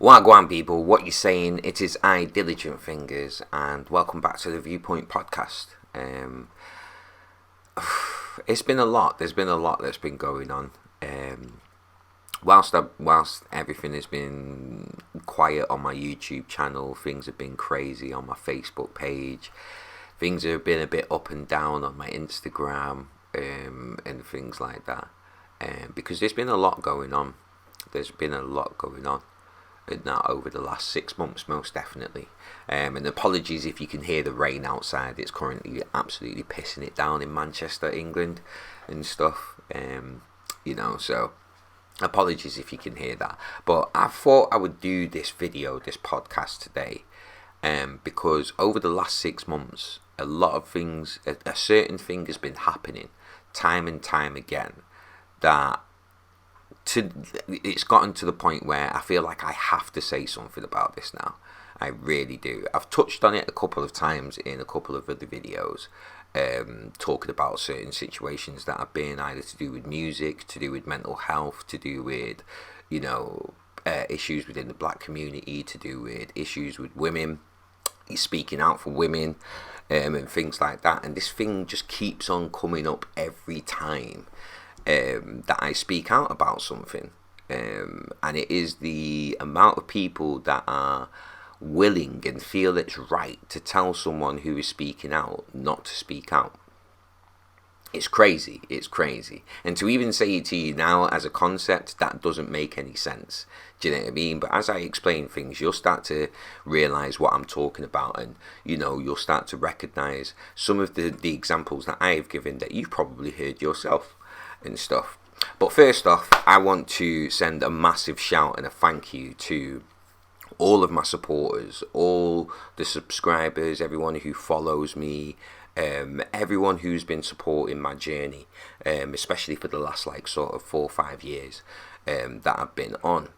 Wagwan people, what you saying? It is I, Diligent Fingers, and welcome back to the Viewpoint Podcast. It's been a lot. There's been a lot that's been going on. Whilst everything has been quiet on my YouTube channel, things have been crazy on my Facebook page. Things have been a bit up and down on my Instagram, and things like that. Because there's been a lot going on. There's been a lot going on. Now over the last 6 months, most definitely. And apologies if you can hear the rain outside. It's currently absolutely pissing it down in Manchester, England, and stuff. So apologies if you can hear that. But I thought I would do this podcast today, because over the last 6 months, a lot of things, a certain thing has been happening, time and time again, that. It's gotten to the point where I feel like I have to say something about this now. I really do. I've touched on it a couple of times in a couple of other videos, talking about certain situations that have been either to do with music, to do with mental health, to do with, issues within the black community, to do with issues with women, speaking out for women, and things like that. And this thing just keeps on coming up every time that I speak out about something, and it is the amount of people that are willing and feel it's right to tell someone who is speaking out not to speak out. It's crazy. And to even say it to you now as a concept, that doesn't make any sense. Do you know what I mean? But as I explain things, you'll start to realize what I'm talking about, and you'll start to recognize some of the examples that I've given that you've probably heard yourself and stuff. But first off, I want to send a massive shout and a thank you to all of my supporters, all the subscribers, everyone who follows me, everyone who's been supporting my journey, especially for the last sort of 4 or 5 years that I've been on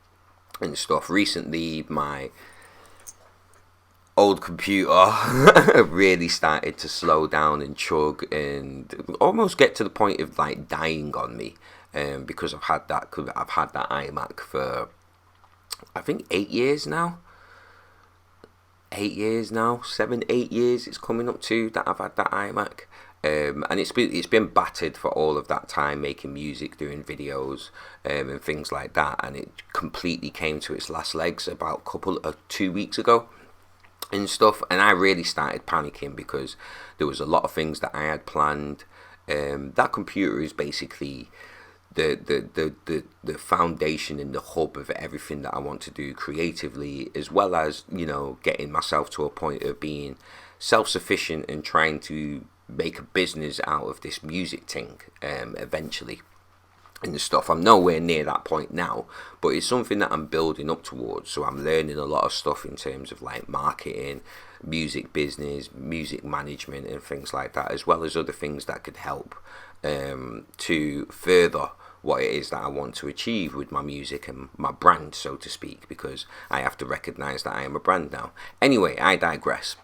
and stuff. Recently, my old computer really started to slow down and chug and almost get to the point of dying on me, because I've had that iMac for I think 8 years now. 7, 8 years it's coming up to that I've had that iMac, and it's been battered for all of that time, making music, doing videos, and things like that, and it completely came to its last legs about 2 weeks ago and stuff. And I really started panicking because there was a lot of things that I had planned. That computer is basically the foundation and the hub of everything that I want to do creatively, as well as getting myself to a point of being self-sufficient and trying to make a business out of this music thing eventually and stuff. I'm nowhere near that point now, but it's something that I'm building up towards. So I'm learning a lot of stuff in terms of marketing, music business, music management, and things like that, as well as other things that could help to further what it is that I want to achieve with my music and my brand, so to speak, because I have to recognize that I am a brand now. Anyway, I digress.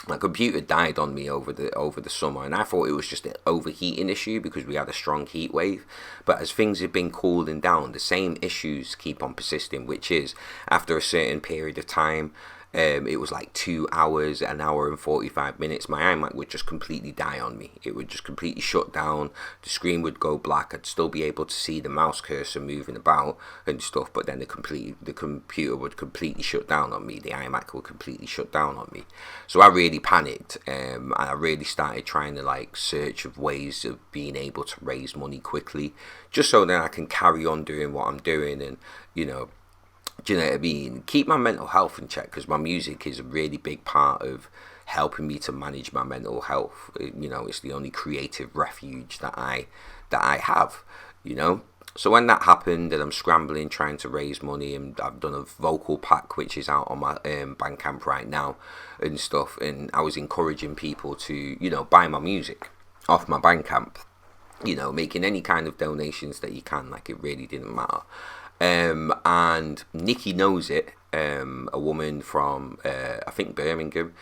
My computer died on me over the summer, and I thought it was just an overheating issue because we had a strong heat wave. But as things have been cooling down, the same issues keep on persisting, which is after a certain period of time, it was 2 hours, an hour and 45 minutes, my iMac would just completely die on me. It would just completely shut down. The screen would go black. I'd still be able to see the mouse cursor moving about and stuff, but then the computer would completely shut down on me. The iMac would completely shut down on me. So I really panicked, and I really started trying to search of ways of being able to raise money quickly, just so that I can carry on doing what I'm doing, and do you know what I mean? Keep my mental health in check, because my music is a really big part of helping me to manage my mental health. It's the only creative refuge that I have. So when that happened, and I'm scrambling trying to raise money, and I've done a vocal pack which is out on my Bandcamp right now and stuff, and I was encouraging people to buy my music off my Bandcamp, making any kind of donations that you can. It really didn't matter. And Nikki Knows It, a woman from I think Birmingham,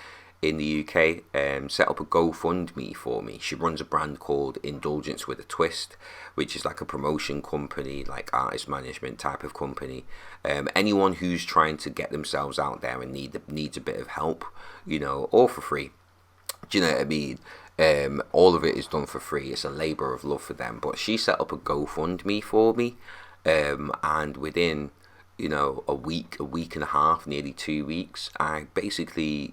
in the UK, set up a GoFundMe for me. She runs a brand called Indulgence with a Twist, which is like a promotion company, like artist management type of company. Anyone who's trying to get themselves out there and needs a bit of help, all for free. Do you know what I mean? All of it is done for free. It's a labour of love for them. But she set up a GoFundMe for me, and within a week and a half, nearly 2 weeks,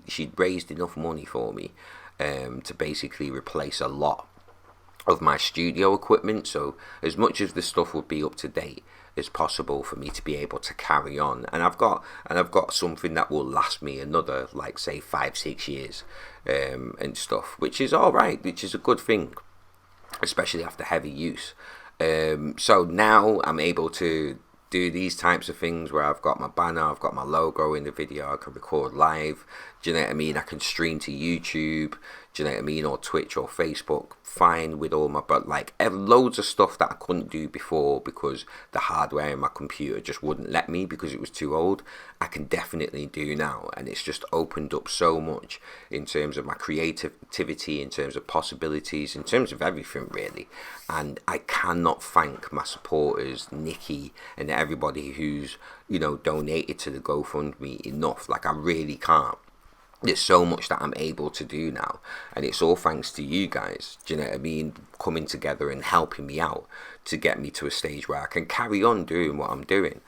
she'd raised enough money for me to basically replace a lot of my studio equipment. So as much as the stuff would be up to date as possible for me to be able to carry on, and I've got something that will last me another, like, say 5-6 years, and stuff, which is all right, which is a good thing, especially after heavy use. So now I'm able to do these types of things where I've got my banner, I've got my logo in the video, I can record live, do you know what I mean? I can stream to YouTube, do you know what I mean? Or Twitch or Facebook, fine with all my, but like loads of stuff that I couldn't do before because the hardware in my computer just wouldn't let me because it was too old, I can definitely do now. And it's just opened up so much in terms of my creativity, in terms of possibilities, in terms of everything really. And I cannot thank my supporters, Nikki, and everybody who's, donated to the GoFundMe enough. Like, I really can't. There's so much that I'm able to do now, and it's all thanks to you guys, do you know what I mean, coming together and helping me out to get me to a stage where I can carry on doing what I'm doing,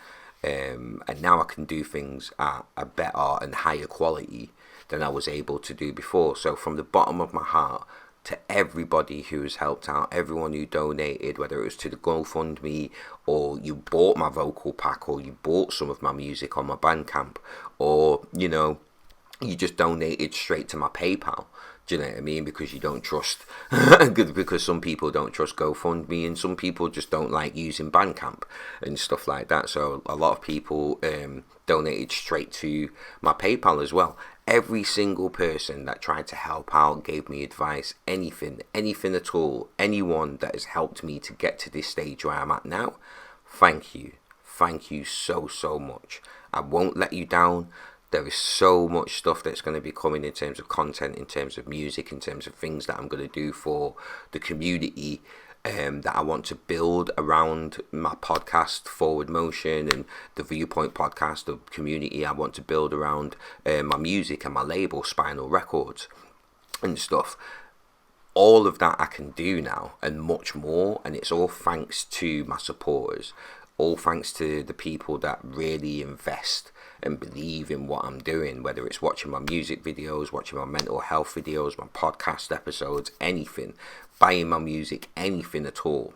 and now I can do things at a better and higher quality than I was able to do before. So from the bottom of my heart, to everybody who has helped out, everyone who donated, whether it was to the GoFundMe, or you bought my vocal pack, or you bought some of my music on my Bandcamp, or you just donated straight to my PayPal. Do you know what I mean? Because you don't trust, because some people don't trust GoFundMe, and some people just don't like using Bandcamp and stuff like that. So a lot of people donated straight to my PayPal as well. Every single person that tried to help out, gave me advice, anything at all, anyone that has helped me to get to this stage where I'm at now, thank you. Thank you so much. I won't let you down. There is so much stuff that's going to be coming in terms of content, in terms of music, in terms of things that I'm going to do for the community, that I want to build around my podcast, Forward Motion, and the Viewpoint podcast, the community I want to build around my music and my label, Spinal Records, and stuff. All of that I can do now, and much more, and it's all thanks to my supporters, all thanks to the people that really invest and believe in what I'm doing, whether it's watching my music videos, watching my mental health videos, my podcast episodes, anything, buying my music, anything at all.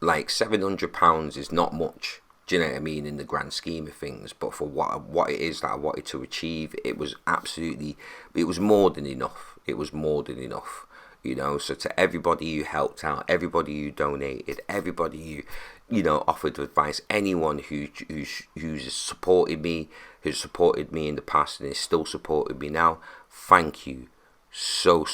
Like £700 is not much, do you know what I mean, in the grand scheme of things, but for what it is that I wanted to achieve, it was more than enough. It was more than enough. So to everybody who helped out, everybody who donated, everybody who, offered advice, anyone who's supported me, who's supported me in the past and is still supporting me now, thank you so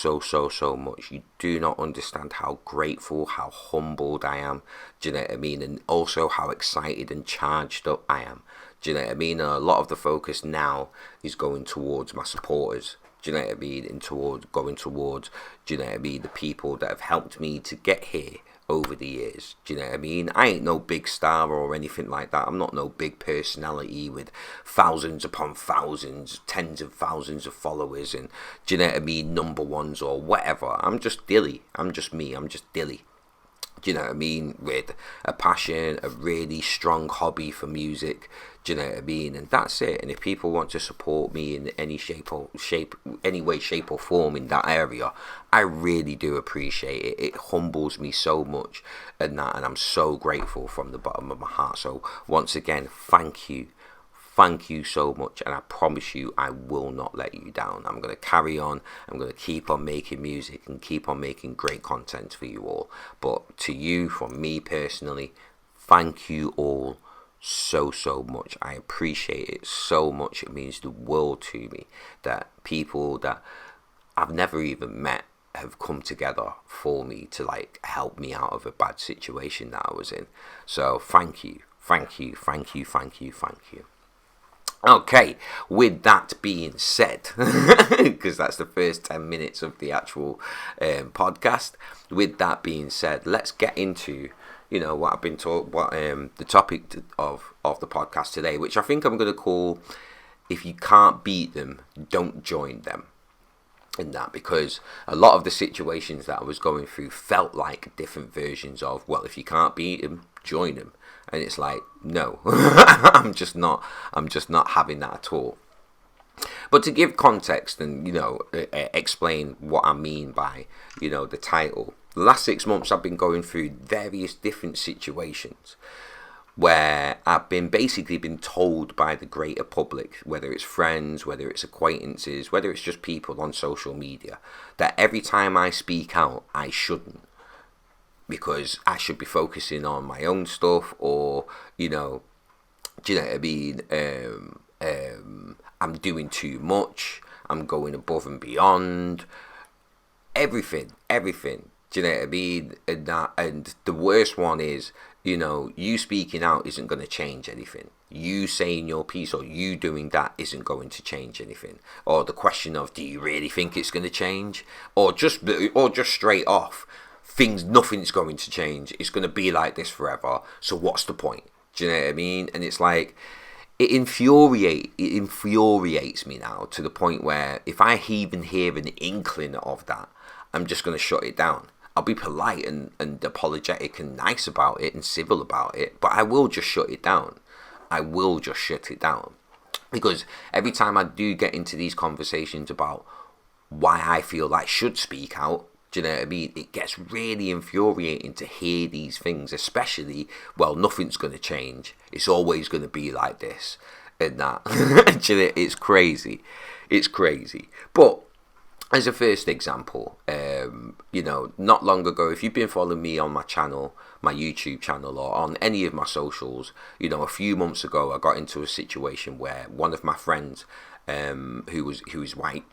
much. You do not understand how grateful, how humbled I am, do you know what I mean, and also how excited and charged up I am, do you know what I mean. And a lot of the focus now is going towards my supporters, do you know what I mean, and going towards, do you know what I mean, the people that have helped me to get here over the years, do you know what I mean. I ain't no big star or anything like that. I'm not no big personality with thousands upon thousands, tens of thousands of followers, and do you know what I mean, number ones or whatever. I'm just Dilly. I'm just me. I'm just Dilly. Do you know what I mean? With a passion, a really strong hobby for music. Do you know what I mean? And that's it. And if people want to support me in any any way, shape or form in that area, I really do appreciate it. It humbles me so much, and I'm so grateful from the bottom of my heart. So once again, thank you. Thank you so much, and I promise you I will not let you down. I'm going to carry on. I'm going to keep on making music and keep on making great content for you all. But to you, from me personally, thank you all so much. I appreciate it so much. It means the world to me that people that I've never even met have come together for me to help me out of a bad situation that I was in. So thank you. Okay, with that being said, because that's the first 10 minutes of the actual podcast. With that being said, let's get into, what I've been taught, what the topic of the podcast today, which I think I'm going to call, if you can't beat them, don't join them. In that, because a lot of the situations that I was going through felt like different versions of, well, if you can't beat them, join them. And it's like, no, I'm just not having that at all. But to give context and, explain what I mean by, the title, the last 6 months I've been going through various different situations where I've basically been told by the greater public, whether it's friends, whether it's acquaintances, whether it's just people on social media, that every time I speak out, I shouldn't. Because I should be focusing on my own stuff, or, do you know what I mean? I'm doing too much, I'm going above and beyond, everything. Do you know what I mean? And the worst one is, you speaking out isn't going to change anything. You saying your piece or you doing that isn't going to change anything. Or the question of, do you really think it's going to change? Or just straight off, nothing's going to change. It's going to be like this forever. So what's the point? Do you know what I mean? And it's like, it infuriates me now to the point where if I even hear an inkling of that, I'm just going to shut it down. I'll be polite and apologetic and nice about it and civil about it, but I will just shut it down. Because every time I do get into these conversations about why I feel I should speak out, do you know what I mean? It gets really infuriating to hear these things, especially, well, nothing's going to change. It's always going to be like this and that. It's crazy. But as a first example, not long ago, if you've been following me on my channel, my YouTube channel, or on any of my socials, a few months ago, I got into a situation where one of my friends, who was white,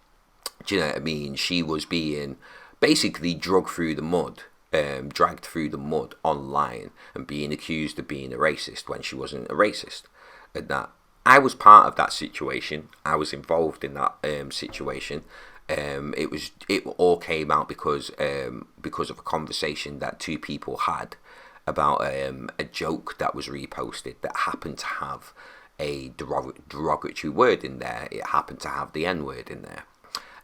do you know what I mean? She was being basically dragged through the mud online and being accused of being a racist when she wasn't a racist. And that I was part of that situation. I was involved in that situation. It all came out because of a conversation that two people had about a joke that was reposted that happened to have a derogatory word in there. It happened to have the N-word in there.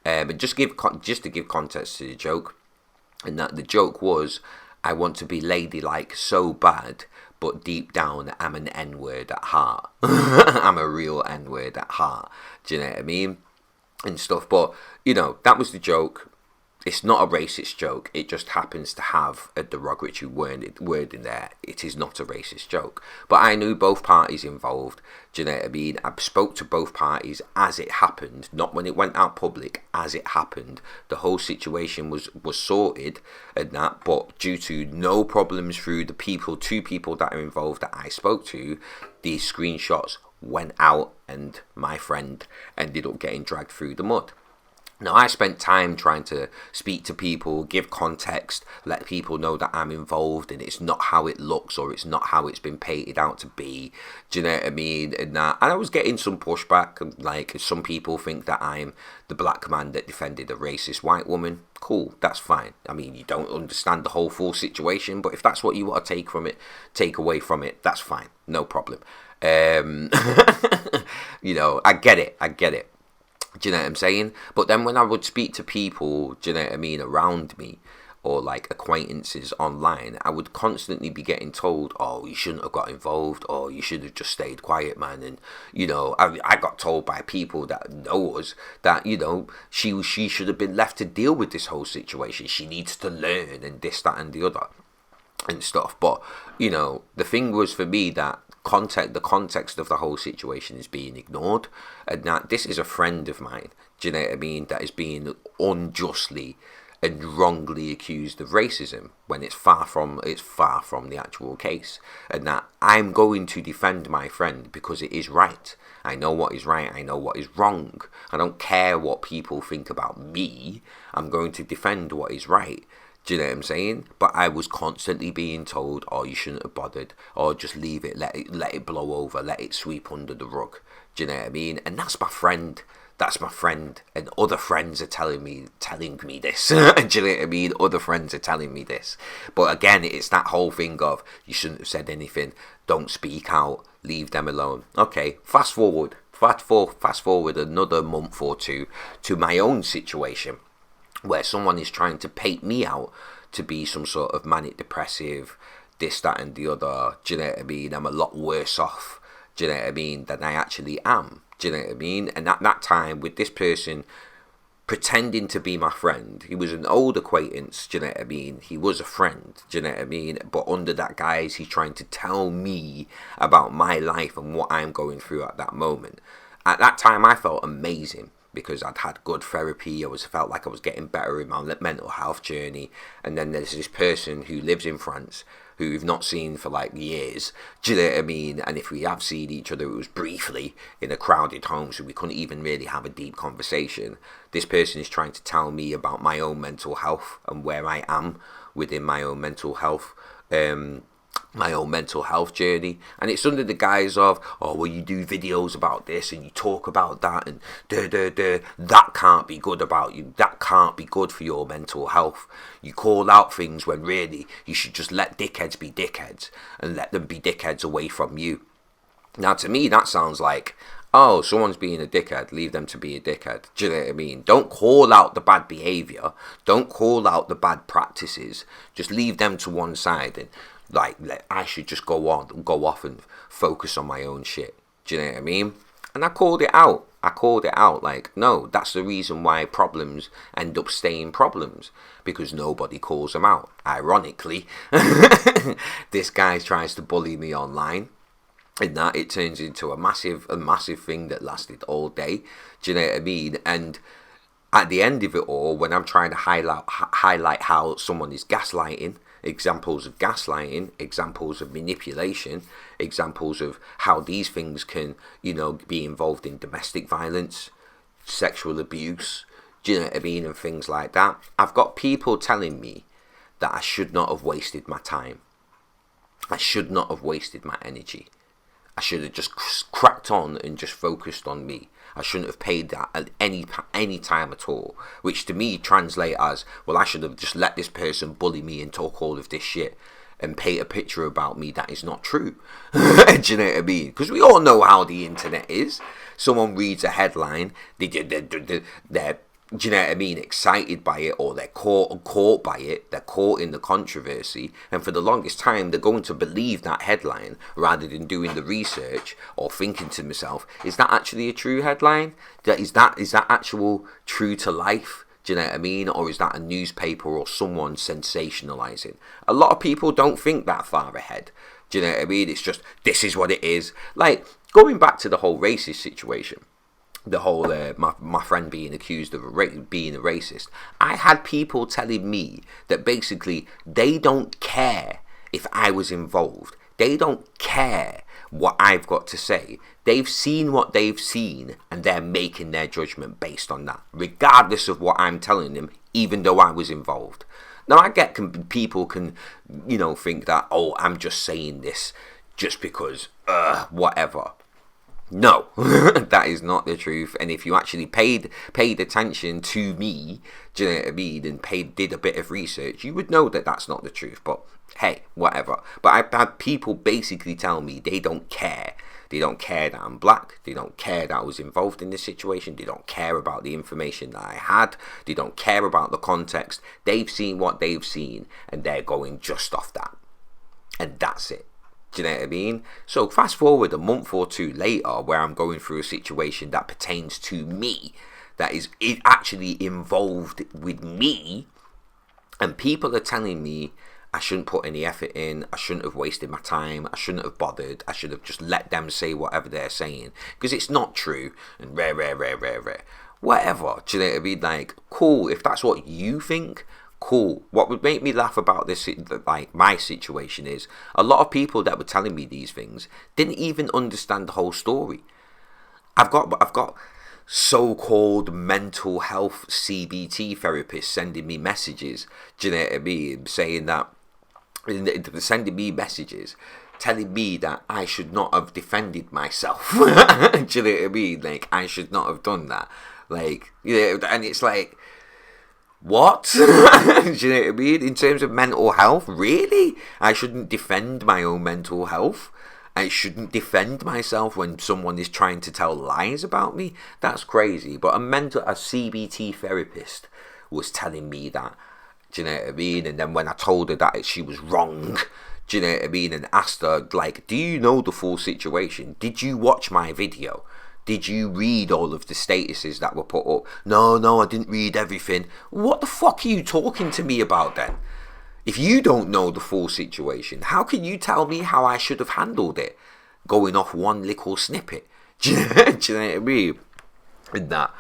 And just to give context to the joke, and that the joke was, I want to be ladylike so bad, but deep down I'm an N-word at heart. I'm a real N-word at heart. Do you know what I mean? And stuff, but that was the joke. It's not a racist joke. It just happens to have a derogatory word in there. It is not a racist joke. But I knew both parties involved. Do you know what I mean? I spoke to both parties as it happened, not when it went out public. As it happened, the whole situation was sorted and that. But due to no problems through the two people that are involved that I spoke to, these screenshots went out and my friend ended up getting dragged through the mud. Now, I spent time trying to speak to people, give context, let people know that I'm involved and it's not how it looks or it's not how it's been painted out to be. Do you know what I mean? And I was getting some pushback. Like, some people think that I'm the black man that defended a racist white woman. Cool, that's fine. I mean, you don't understand the whole full situation, but if that's what you want to take away from it, that's fine. No problem. I get it. Do you know what I'm saying? But then when I would speak to people, do you know what I mean, around me, or like acquaintances online, I would constantly be getting told, oh, you shouldn't have got involved, or you should have just stayed quiet, man. And, I got told by people that know us that, she should have been left to deal with this whole situation. She needs to learn and this, that, and the other and stuff. But, the thing was for me that the context of the whole situation is being ignored, and that this is a friend of mine, do you know what I mean, that is being unjustly and wrongly accused of racism when it's far from the actual case, and that I'm going to defend my friend because it is right. I know what is right, I know what is wrong. I don't care what people think about me. I'm going to defend what is right. Do you know what I'm saying? But I was constantly being told, "Oh, you shouldn't have bothered," or "Just leave it, let it blow over, let it sweep under the rug." Do you know what I mean? And that's my friend. That's my friend, and other friends are telling me this. Do you know what I mean? Other friends are telling me this. But again, it's that whole thing of you shouldn't have said anything. Don't speak out. Leave them alone. Okay, fast forward another month or two to my own situation, where someone is trying to paint me out to be some sort of manic depressive, this, that, and the other. Do you know what I mean? I'm a lot worse off, do you know what I mean, than I actually am. Do you know what I mean? And at that time, with this person pretending to be my friend, he was an old acquaintance, do you know what I mean? He was a friend, do you know what I mean? But under that guise, he's trying to tell me about my life and what I'm going through at that moment. At that time, I felt amazing, because I'd had good therapy. I felt like I was getting better in my mental health journey. And then there's this person who lives in France who we've not seen for like years. Do you know what I mean? And if we have seen each other, it was briefly in a crowded home, so we couldn't even really have a deep conversation. This person is trying to tell me about my own mental health and where I am within my own mental health journey, and it's under the guise of, "Oh, well, you do videos about this and you talk about that, and that can't be good about you, that can't be good for your mental health. You call out things when really you should just let dickheads be dickheads and let them be dickheads away from you." Now, to me, that sounds like, oh, someone's being a dickhead, leave them to be a dickhead. Do you know what I mean? Don't call out the bad behaviour, don't call out the bad practices, just leave them to one side, and I should just go off and focus on my own shit. Do you know what I mean? And I called it out. Like, no, that's the reason why problems end up staying problems, because nobody calls them out. Ironically, this guy tries to bully me online, and that it turns into a massive thing that lasted all day. Do you know what I mean? And at the end of it all, when I'm trying to highlight how someone is gaslighting, examples of gaslighting, examples of manipulation, examples of how these things can, be involved in domestic violence, sexual abuse, do you know what I mean, and things like that. I've got people telling me that I should not have wasted my time. I should not have wasted my energy. I should have just cracked on and just focused on me. I shouldn't have paid that at any time at all, which to me translate as, well, I should have just let this person bully me and talk all of this shit and paint a picture about me that is not true. Do you know what I mean? Because we all know how the internet is. Someone reads a headline, they're do you know what I mean, excited by it, or they're caught by it, they're caught in the controversy, and for the longest time they're going to believe that headline rather than doing the research or thinking to themselves, is that actually a true headline? Is that actual true to life? Do you know what I mean? Or is that a newspaper or someone sensationalizing? A lot of people don't think that far ahead. Do you know what I mean? It's just, this is what it is. Like, going back to the whole racist situation, the whole my friend being accused of being a racist, I had people telling me that basically they don't care if I was involved. They don't care what I've got to say. They've seen what they've seen, and they're making their judgment based on that, regardless of what I'm telling them, even though I was involved. Now, I get people can think that, oh, I'm just saying this just because whatever. No, that is not the truth. And if you actually paid attention to me, do you know what I mean, and did a bit of research, you would know that that's not the truth. But hey, whatever. But I've had people basically tell me they don't care. They don't care that I'm black. They don't care that I was involved in this situation. They don't care about the information that I had. They don't care about the context. They've seen what they've seen, and they're going just off that. And that's it. Do you know what I mean? So fast forward a month or two later, where I'm going through a situation that pertains to me, that is actually involved with me, and people are telling me I shouldn't put any effort in, I shouldn't have wasted my time, I shouldn't have bothered, I should have just let them say whatever they're saying, because it's not true, and rare. Whatever, do you know what I mean? Like, cool, if that's what you think, cool. What would make me laugh about this, like my situation, is a lot of people that were telling me these things didn't even understand the whole story. I've got so-called mental health CBT therapists sending me messages, do you know what I mean, saying that, sending me messages telling me that I should not have defended myself. Do you know what I mean? Like, I should not have done that. Like, and it's like, what? Do you know what I mean? In terms of mental health, really? I shouldn't defend my own mental health? I shouldn't defend myself when someone is trying to tell lies about me? That's crazy. But a CBT therapist was telling me that. Do you know what I mean? And then when I told her that she was wrong, do you know what I mean? And asked her, like, do you know the full situation? Did you watch my video? Did you read all of the statuses that were put up? No, I didn't read everything. What the fuck are you talking to me about then? If you don't know the full situation, how can you tell me how I should have handled it? Going off one little snippet. Do you know what I mean? And that.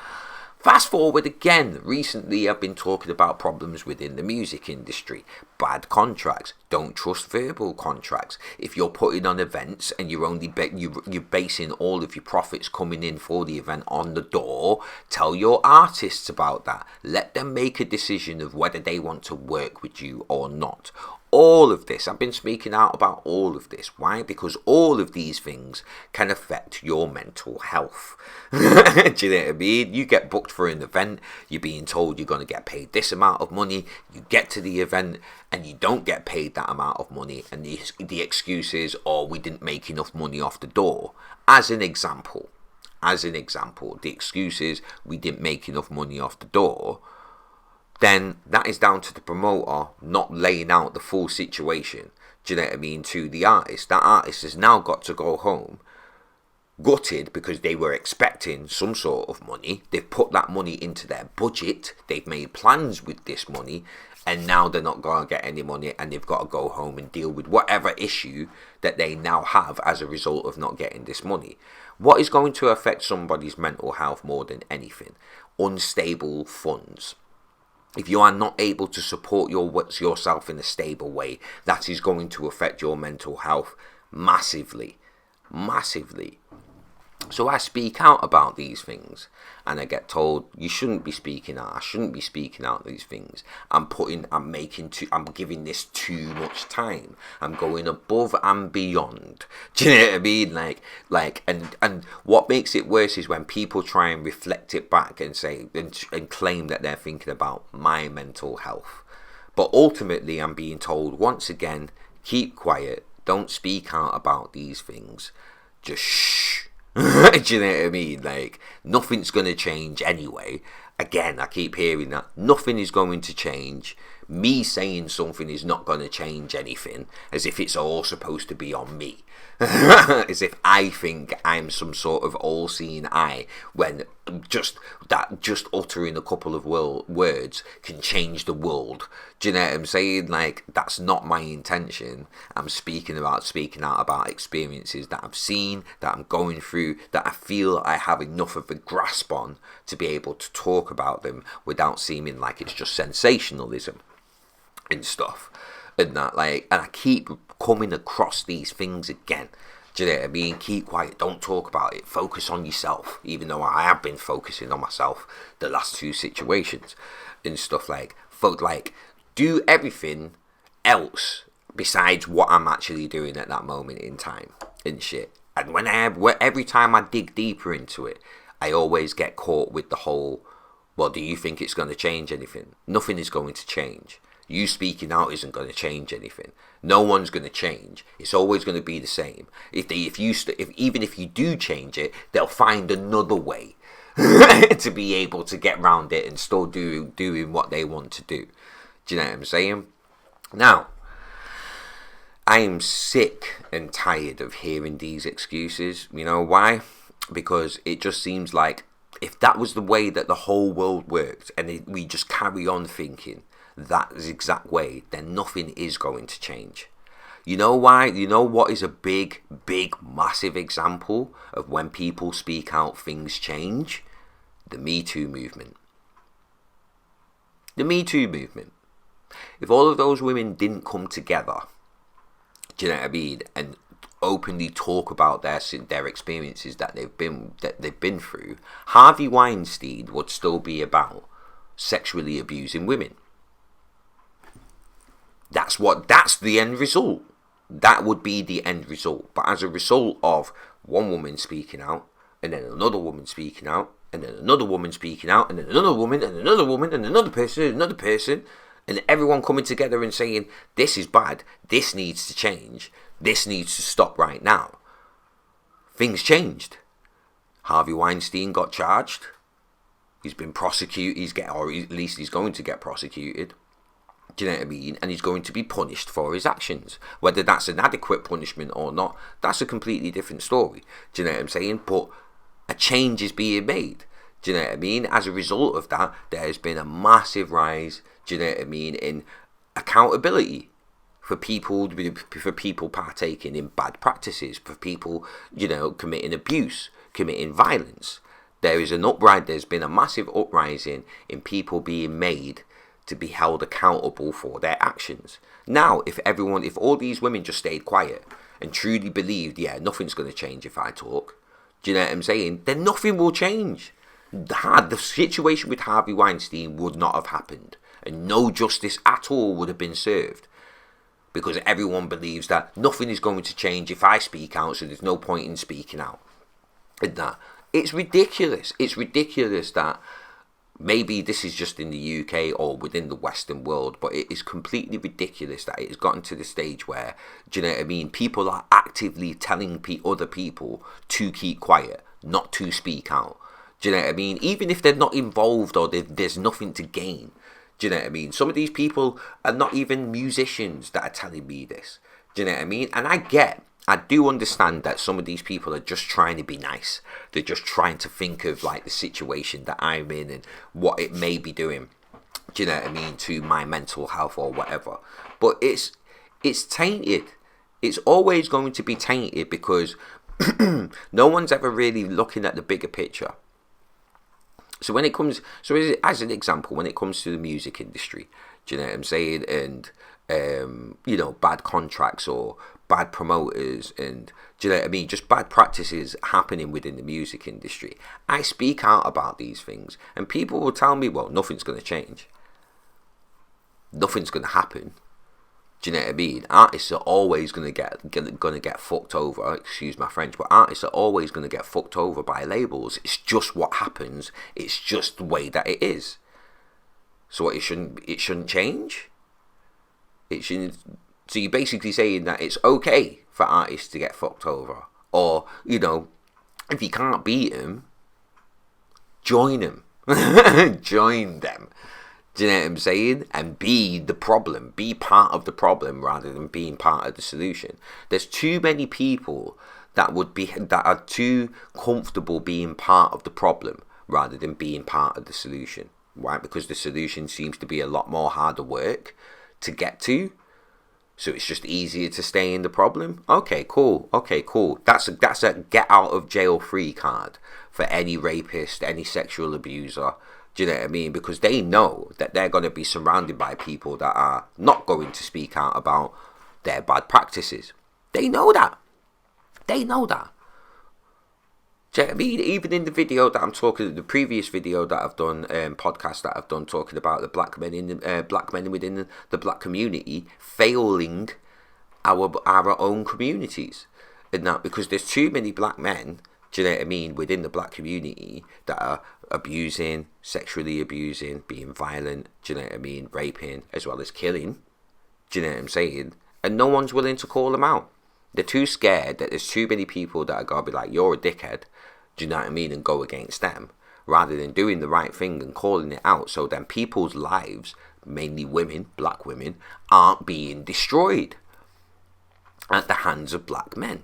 Fast forward again, recently I've been talking about problems within the music industry. Bad contracts. Don't trust verbal contracts. If you're putting on events and you're only you're basing all of your profits coming in for the event on the door, tell your artists about that. Let them make a decision of whether they want to work with you or not. All of this, I've been speaking out about all of this. Why? Because all of these things can affect your mental health. Do you know what I mean? You get booked for an event, you're being told you're going to get paid this amount of money, you get to the event and you don't get paid that amount of money, and the excuse is, oh, we didn't make enough money off the door. As an example, the excuse is we didn't make enough money off the door. Then that is down to the promoter not laying out the full situation, do you know what I mean, to the artist. That artist has now got to go home gutted because they were expecting some sort of money. They've put that money into their budget. They've made plans with this money, and now they're not going to get any money, and they've got to go home and deal with whatever issue that they now have as a result of not getting this money. What is going to affect somebody's mental health more than anything? Unstable funds. If you are not able to support yourself in a stable way, that is going to affect your mental health massively. So I speak out about these things, and I get told you shouldn't be speaking out. I shouldn't be speaking out these things. I'm giving this too much time. I'm going above and beyond. Do you know what I mean? And what makes it worse is when people try and reflect it back and say and claim that they're thinking about my mental health. But ultimately, I'm being told once again, keep quiet. Don't speak out about these things. Just shh. Do you know what I mean? Like, nothing's going to change anyway. Again, I keep hearing that. Nothing is going to change. Me saying something is not going to change anything. As if it's all supposed to be on me. As if I think I'm some sort of all-seeing eye, when just uttering a couple of words can change the world. Do you know what I'm saying? Like, that's not my intention. I'm speaking out about experiences that I've seen, that I'm going through, that I feel I have enough of a grasp on to be able to talk about them without seeming like it's just sensationalism and stuff. And that, like, and I keep coming across these things again. Do you know what I mean? Keep quiet, don't talk about it, focus on yourself. Even though I have been focusing on myself the last two situations and stuff, like do everything else besides what I'm actually doing at that moment in time and shit. And every time I dig deeper into it, I always get caught with the whole, well, do you think it's going to change anything? Nothing is going to change. You speaking out isn't going to change anything. No one's going to change. It's always going to be the same. Even if you do change it, they'll find another way to be able to get around it and still doing what they want to do. Do you know what I'm saying? Now, I am sick and tired of hearing these excuses. You know why? Because it just seems like if that was the way that the whole world worked, and we just carry on thinking that exact way, then nothing is going to change. You know why? You know what is a big, massive example of when people speak out, things change? The Me Too movement. The Me Too movement. If all of those women didn't come together, do you know what I mean, and openly talk about their experiences that they've been through, Harvey Weinstein would still be about sexually abusing women. That's the end result. That would be the end result. But as a result of one woman speaking out, and then another woman speaking out, and then another woman speaking out, and then another woman, and another woman, and another person, and everyone coming together and saying, this is bad, this needs to change, this needs to stop right now. Things changed. Harvey Weinstein got charged. He's been prosecuted, or at least he's going to get prosecuted. Do you know what I mean? And he's going to be punished for his actions. Whether that's an adequate punishment or not, that's a completely different story. Do you know what I'm saying? But a change is being made. Do you know what I mean? As a result of that, there's been a massive rise, do you know what I mean, in accountability for people partaking in bad practices, for people, you know, committing abuse, committing violence. There's been a massive uprising in people being made to be held accountable for their actions. Now, if all these women just stayed quiet and truly believed, yeah, nothing's going to change if I talk, do you know what I'm saying? Then nothing will change. The situation with Harvey Weinstein would not have happened, and no justice at all would have been served, because everyone believes that nothing is going to change if I speak out, so there's no point in speaking out. And that it's ridiculous. It's ridiculous that maybe this is just in the UK or within the Western world, but it is completely ridiculous that it has gotten to the stage where, do you know what I mean, people are actively telling other people to keep quiet, not to speak out. Do you know what I mean? Even if they're not involved or there's nothing to gain. Do you know what I mean? Some of these people are not even musicians that are telling me this. Do you know what I mean? And I do understand that some of these people are just trying to be nice. They're just trying to think of like the situation that I'm in and what it may be doing, do you know what I mean, to my mental health or whatever. But it's tainted. It's always going to be tainted because no one's ever really looking at the bigger picture. So as an example, when it comes to the music industry, do you know what I'm saying? And, you know, bad contracts or bad promoters and, do you know what I mean, just bad practices happening within the music industry. I speak out about these things and people will tell me, well, nothing's going to change. Nothing's going to happen. Do you know what I mean? Artists are always going to get fucked over. Excuse my French, but artists are always going to get fucked over by labels. It's just what happens. It's just the way that it is. So it shouldn't change. It shouldn't. So you're basically saying that it's okay for artists to get fucked over, or, you know, if you can't beat them, join them, join them. Do you know what I'm saying? And be the problem. Be part of the problem rather than being part of the solution. There's too many people that are too comfortable being part of the problem rather than being part of the solution. Right? Because the solution seems to be a lot more harder work to get to. So it's just easier to stay in the problem. Okay, cool. That's a get out of jail free card for any rapist, any sexual abuser. Do you know what I mean? Because they know that they're going to be surrounded by people that are not going to speak out about their bad practices. They know that. Do you know what I mean? Even in the video that I'm talking, the previous video that I've done, podcast that I've done, talking about the black men within the black community failing our own communities, and that because there's too many black men, do you know what I mean, within the black community that are abusing, sexually abusing, being violent, do you know what I mean, raping, as well as killing, do you know what I'm saying? And no one's willing to call them out. They're too scared that there's too many people that are going to be like, you're a dickhead, do you know what I mean, and go against them, rather than doing the right thing and calling it out, so then people's lives, mainly women, black women, aren't being destroyed at the hands of black men.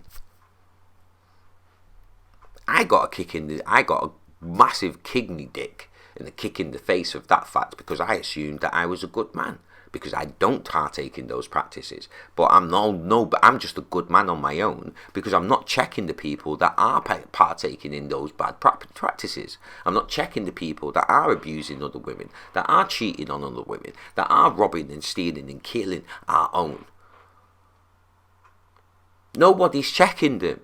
I got a massive kidney dick and a kick in the face of that fact because I assumed that I was a good man because I don't partake in those practices. But but I'm just a good man on my own because I'm not checking the people that are partaking in those bad practices. I'm not checking the people that are abusing other women, that are cheating on other women, that are robbing and stealing and killing our own. Nobody's checking them.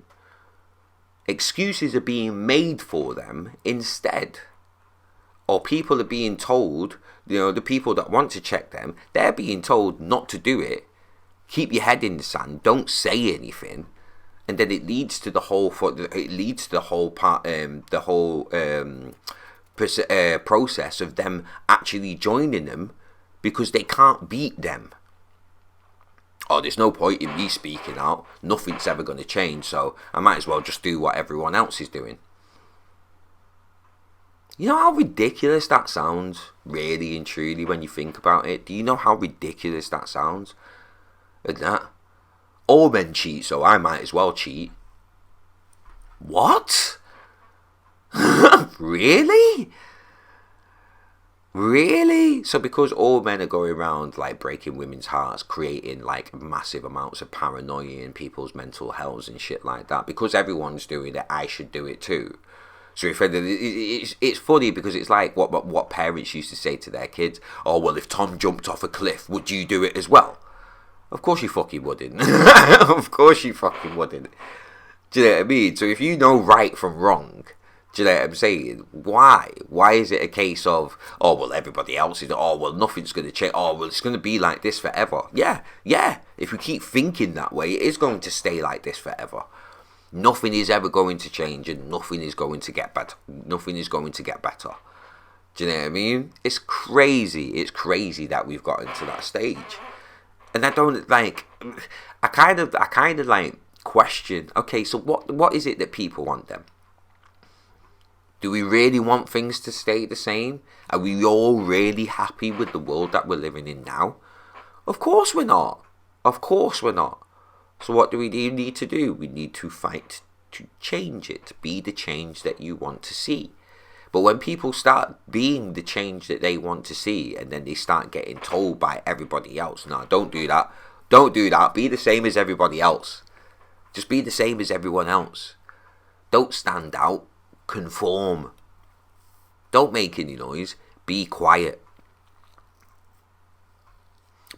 Excuses are being made for them instead. Or people are being told, the people that want to check them, they're being told not to do it. Keep your head in the sand. Don't say anything. And then it leads to the whole process of them actually joining them because they can't beat them. Oh, there's no point in me speaking out. Nothing's ever going to change, so I might as well just do what everyone else is doing. You know how ridiculous that sounds, really and truly, when you think about it? Do you know how ridiculous that sounds? And that, all men cheat, so I might as well cheat. What? Really? Really? So because all men are going around like breaking women's hearts, creating like massive amounts of paranoia in people's mental health and shit like that, because everyone's doing it, I should do it too. So if it's funny because it's like what parents used to say to their kids. Oh, well, if Tom jumped off a cliff, would you do it as well? Of course you fucking wouldn't. Of course you fucking wouldn't. Do you know what I mean? So if you know right from wrong, do you know what I'm saying? Why? Why is it a case of, oh, well, everybody else is, oh, well, nothing's going to change. Oh, well, it's going to be like this forever. Yeah. If we keep thinking that way, it is going to stay like this forever. Nothing is ever going to change and nothing is going to get better. Nothing is going to get better. Do you know what I mean? It's crazy. It's crazy that we've gotten to that stage. And I don't, like, I kind of like question, okay, so what is it that people want then? Do we really want things to stay the same? Are we all really happy with the world that we're living in now? Of course we're not. Of course we're not. So what do we need to do? We need to fight to change it. Be the change that you want to see. But when people start being the change that they want to see, and then they start getting told by everybody else, no, don't do that. Don't do that. Be the same as everybody else. Just be the same as everyone else. Don't stand out. Conform. Don't make any noise. Be quiet.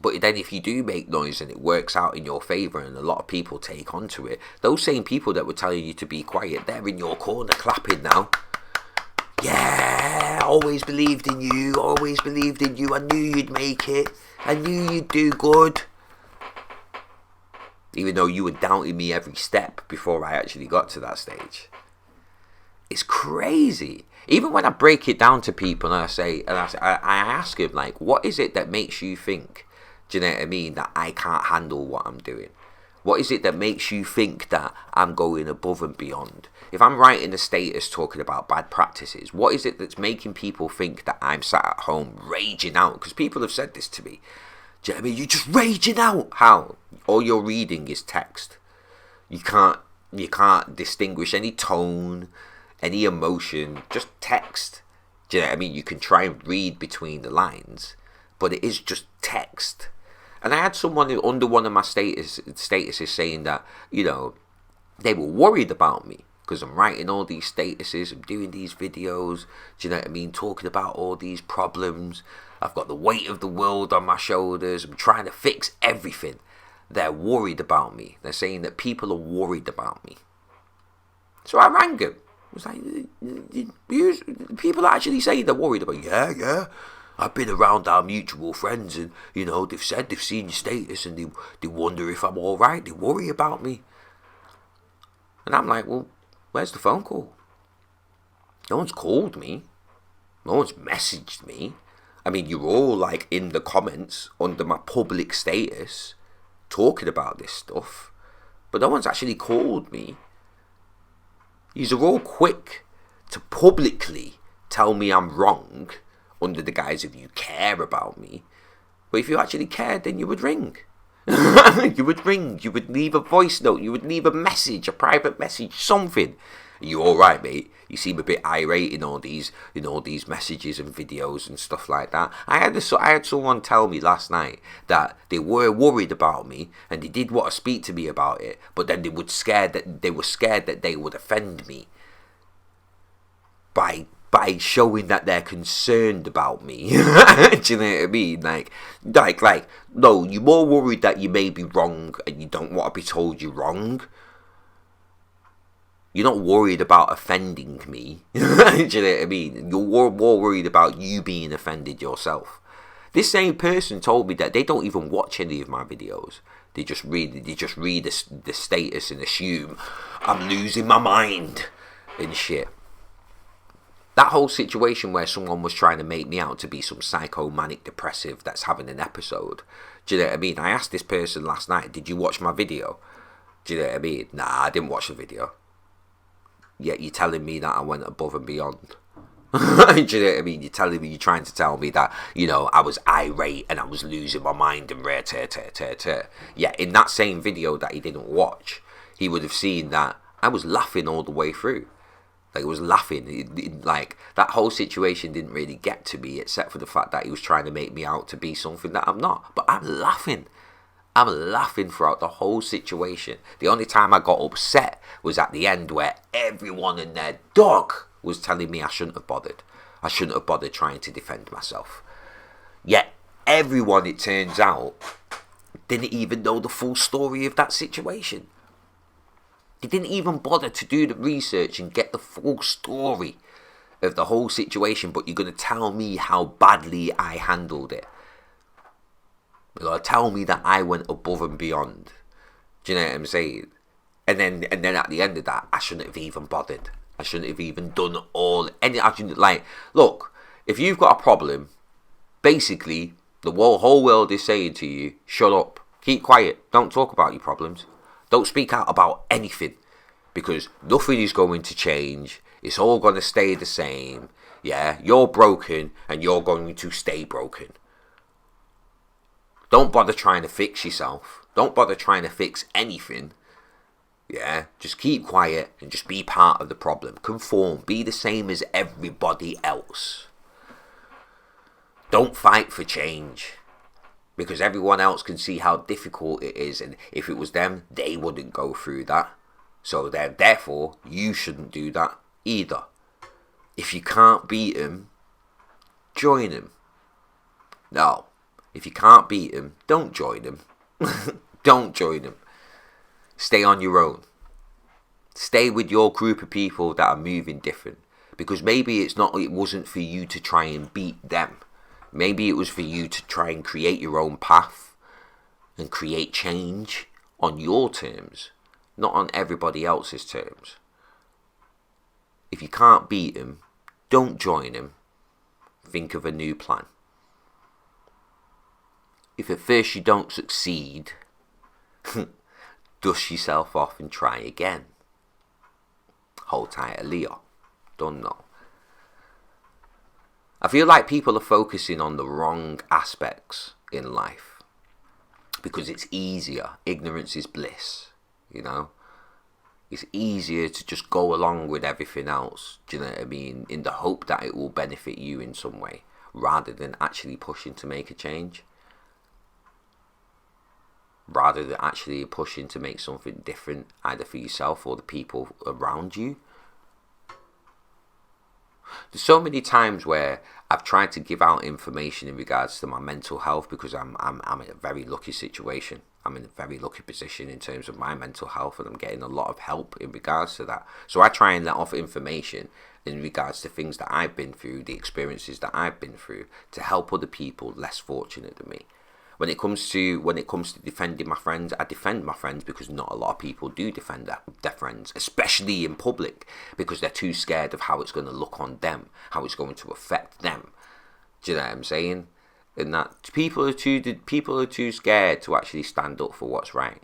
But then if you do make noise and it works out in your favour and a lot of people take onto it, those same people that were telling you to be quiet, they're in your corner clapping now. Yeah, always believed in you. Always believed in you. I knew you'd make it. I knew you'd do good. Even though you were doubting me every step before I actually got to that stage. It's crazy. Even when I break it down to people and I ask them, like, what is it that makes you think, do you know what I mean, that I can't handle what I'm doing? What is it that makes you think that I'm going above and beyond? If I'm writing a status talking about bad practices, what is it that's making people think that I'm sat at home raging out? Because people have said this to me. Do you know what I mean? You're just raging out. How? All you're reading is text. You can't distinguish any tone, any emotion, just text. Do you know what I mean? You can try and read between the lines, but it is just text. And I had someone under one of my statuses saying that, they were worried about me because I'm writing all these statuses, I'm doing these videos, do you know what I mean? Talking about all these problems. I've got the weight of the world on my shoulders. I'm trying to fix everything. They're worried about me. They're saying that people are worried about me. So I rang him. I was like, people actually say they're worried about you. Yeah. I've been around our mutual friends and, they've said they've seen your status and they wonder if I'm all right. They worry about me. And I'm like, well, where's the phone call? No one's called me. No one's messaged me. I mean, you're all like in the comments under my public status talking about this stuff. But no one's actually called me. You're all quick to publicly tell me I'm wrong under the guise of you care about me. But if you actually cared, then you would ring. You would ring. You would leave a voice note. You would leave a message, a private message, something. Are you all right, mate? You seem a bit irate in all these messages and videos and stuff like that. I had someone tell me last night that they were worried about me and they did want to speak to me about it, but then they were scared that they would offend me by by showing that they're concerned about me. Do you know what I mean? Like, no, you're more worried that you may be wrong and you don't want to be told you're wrong. You're not worried about offending me. Do you know what I mean? You're more worried about you being offended yourself. This same person told me that they don't even watch any of my videos. They just read the status and assume I'm losing my mind and shit. That whole situation where someone was trying to make me out to be some psychomanic depressive that's having an episode. Do you know what I mean? I asked this person last night, did you watch my video? Do you know what I mean? Nah, I didn't watch the video. Yet you're telling me that I went above and beyond. Do you know what I mean? You're trying to tell me that, you know, I was irate and I was losing my mind and rare tear. Yeah, in that same video that he didn't watch, he would have seen that I was laughing all the way through. Like, I was laughing. Like, that whole situation didn't really get to me, except for the fact that he was trying to make me out to be something that I'm not. But I'm laughing. I'm laughing throughout the whole situation. The only time I got upset was at the end, where everyone and their dog was telling me I shouldn't have bothered. I shouldn't have bothered trying to defend myself. Yet everyone, it turns out, didn't even know the full story of that situation. They didn't even bother to do the research and get the full story of the whole situation, but you're going to tell me how badly I handled it. You're going to tell me that I went above and beyond. Do you know what I'm saying? And then at the end of that, I shouldn't have even bothered. I shouldn't have even done look, if you've got a problem, basically, the whole world is saying to you, shut up, keep quiet, don't talk about your problems, don't speak out about anything, because nothing is going to change, it's all going to stay the same, yeah, you're broken, and you're going to stay broken. Don't bother trying to fix yourself, don't bother trying to fix anything. Yeah, just keep quiet and just be part of the problem. Conform, be the same as everybody else. Don't fight for change, because everyone else can see how difficult it is, and if it was them, they wouldn't go through that. So therefore, you shouldn't do that either. If you can't beat them, join them. No, if you can't beat them, don't join them. Don't join them. Stay on your own. Stay with your group of people that are moving different. Because maybe it wasn't for you to try and beat them. Maybe it was for you to try and create your own path and create change on your terms, not on everybody else's terms. If you can't beat them, don't join them. Think of a new plan. If at first you don't succeed, dust yourself off and try again. Hold tight, Leo. Don't know. I feel like people are focusing on the wrong aspects in life because it's easier. Ignorance is bliss, you know. It's easier to just go along with everything else, do you know what I mean, in the hope that it will benefit you in some way, rather than actually pushing to make a change. Rather than actually pushing to make something different, either for yourself or the people around you. There's so many times where I've tried to give out information in regards to my mental health, because I'm in a very lucky situation. I'm in a very lucky position in terms of my mental health, and I'm getting a lot of help in regards to that. So I try and let off information in regards to things that I've been through, the experiences that I've been through, to help other people less fortunate than me. When it comes to defending my friends, I defend my friends because not a lot of people do defend their friends, especially in public, because they're too scared of how it's going to look on them, how it's going to affect them. Do you know what I'm saying? And that people are too scared to actually stand up for what's right.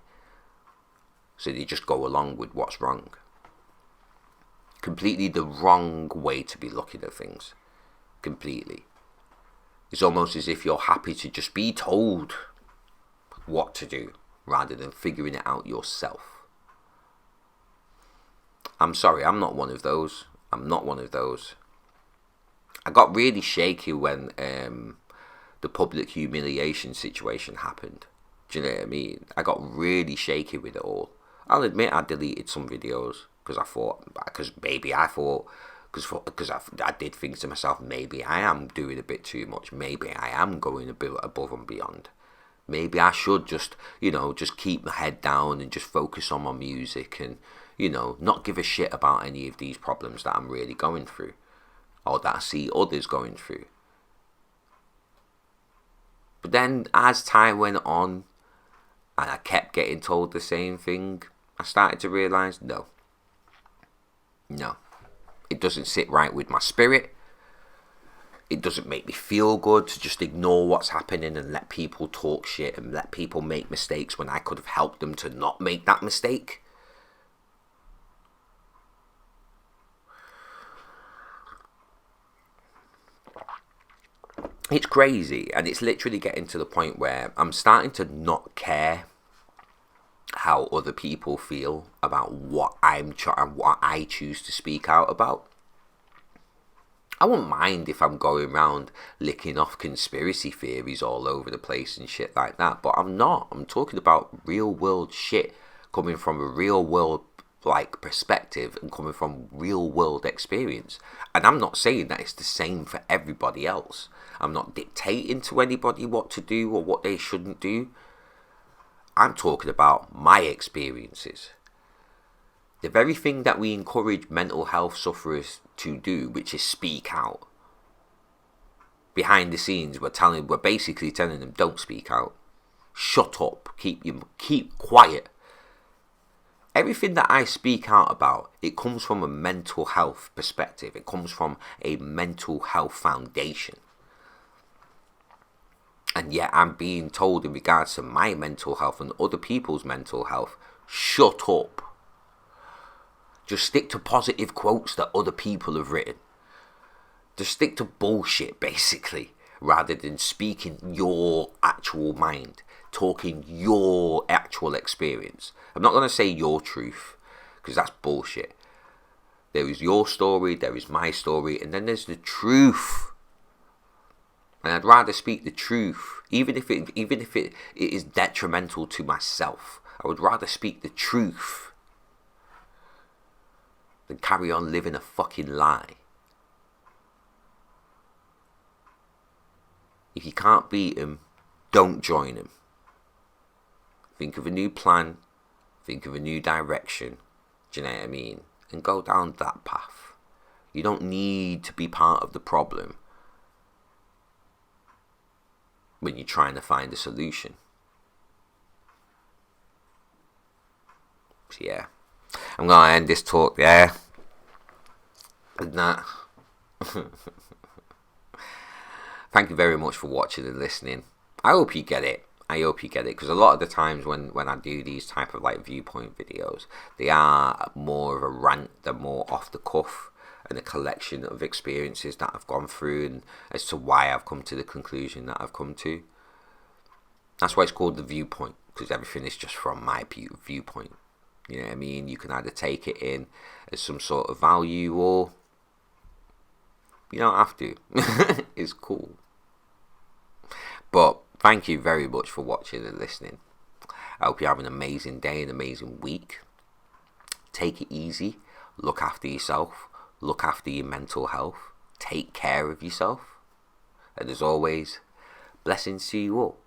So they just go along with what's wrong. Completely the wrong way to be looking at things. Completely. It's almost as if you're happy to just be told what to do rather than figuring it out yourself. I'm sorry, I'm not one of those. I got really shaky when the public humiliation situation happened. Do you know what I mean? I got really shaky with it all. I'll admit I deleted some videos because I thought Because I did think to myself, maybe I am doing a bit too much. Maybe I am going a bit above and beyond. Maybe I should just keep my head down and just focus on my music and, not give a shit about any of these problems that I'm really going through or that I see others going through. But then as time went on and I kept getting told the same thing, I started to realise, no, it doesn't sit right with my spirit. It doesn't make me feel good to just ignore what's happening and let people talk shit and let people make mistakes when I could have helped them to not make that mistake. It's crazy, and it's literally getting to the point where I'm starting to not care how other people feel about what I choose to speak out about. I won't mind if I'm going around licking off conspiracy theories all over the place and shit like that, but I'm not. I'm talking about real world shit coming from a real world perspective and coming from real world experience. And I'm not saying that it's the same for everybody else. I'm not dictating to anybody what to do or what they shouldn't do. I'm talking about my experiences. The very thing that we encourage mental health sufferers to do, which is speak out. Behind the scenes, we're basically telling them, don't speak out. Shut up. Keep quiet. Everything that I speak out about, it comes from a mental health perspective. It comes from a mental health foundation. And yet I'm being told in regards to my mental health and other people's mental health, shut up. Just stick to positive quotes that other people have written. Just stick to bullshit, basically, rather than speaking your actual mind, talking your actual experience. I'm not going to say your truth, because that's bullshit. There is your story, there is my story, and then there's the truth. And I'd rather speak the truth, even if it is detrimental to myself. I would rather speak the truth than carry on living a fucking lie. If you can't beat him, don't join him. Think of a new plan. Think of a new direction. Do you know what I mean? And go down that path. You don't need to be part of the problem when you're trying to find a solution. So yeah, I'm going to end this talk there. And that. Thank you very much for watching and listening. I hope you get it. Because a lot of the times when I do these type of viewpoint videos, they are more of a rant, they're more off the cuff and a collection of experiences that I've gone through and as to why I've come to the conclusion that I've come to. That's why it's called the Viewpoint, because everything is just from my viewpoint. You know what I mean? You can either take it in as some sort of value or you don't have to. It's cool. But thank you very much for watching and listening. I hope you have an amazing day, an amazing week. Take it easy. Look after yourself. Look after your mental health. Take care of yourself. And as always, blessings to you all.